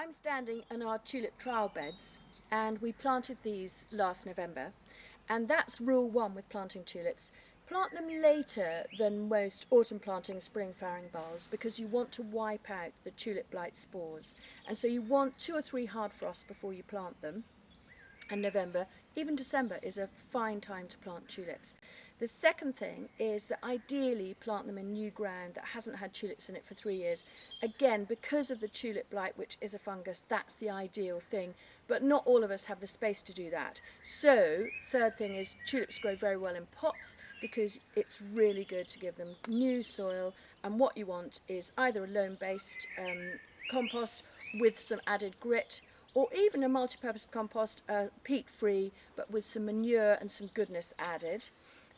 I'm standing in our tulip trial beds, and we planted these last November, and that's rule one with planting tulips. Plant them later than most autumn planting spring flowering bulbs because you want to wipe out the tulip blight spores, and so you want 2 or 3 hard frosts before you plant them. And November, even December, is a fine time to plant tulips. The second thing is that ideally plant them in new ground that hasn't had tulips in it for 3 years. Again, because of the tulip blight, which is a fungus, that's the ideal thing, but not all of us have the space to do that. So, third thing is tulips grow very well in pots because it's really good to give them new soil, and what you want is either a loam-based compost with some added grit, or even a multi-purpose compost, peat-free, but with some manure and some goodness added.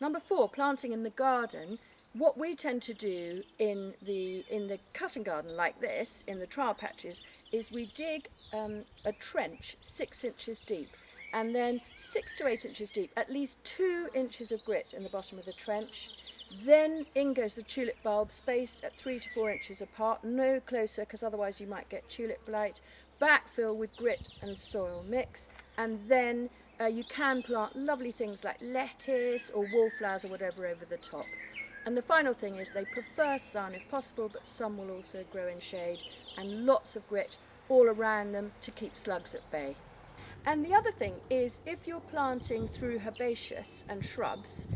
Number 4, planting in the garden. What we tend to do in the cutting garden like this, in the trial patches, is we dig a trench 6 inches deep, and then 6 to 8 inches deep, at least 2 inches of grit in the bottom of the trench. Then in goes the tulip bulb, spaced at 3 to 4 inches apart, no closer because otherwise you might get tulip blight. Backfill with grit and soil mix, and then you can plant lovely things like lettuce or wallflowers or whatever over the top. And the final thing is they prefer sun if possible, but some will also grow in shade, and lots of grit all around them to keep slugs at bay. And the other thing is, if you're planting through herbaceous and shrubs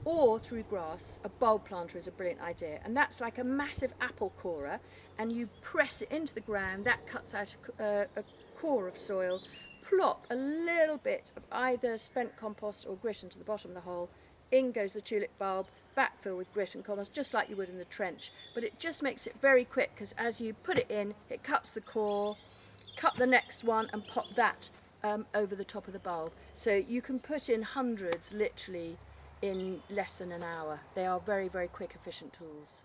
or through grass, a bulb planter is a brilliant idea, and that's like a massive apple corer, and you press it into the ground. That cuts out a core of soil. Plop a little bit of either spent compost or grit into the bottom of the hole. In goes the tulip bulb, backfill with grit and compost, just like you would in the trench, but it just makes it very quick because as you put it in, it cuts the core, cut the next one and pop that over the top of the bulb. So you can put in hundreds literally in less than an hour. They are very, very quick, efficient tools.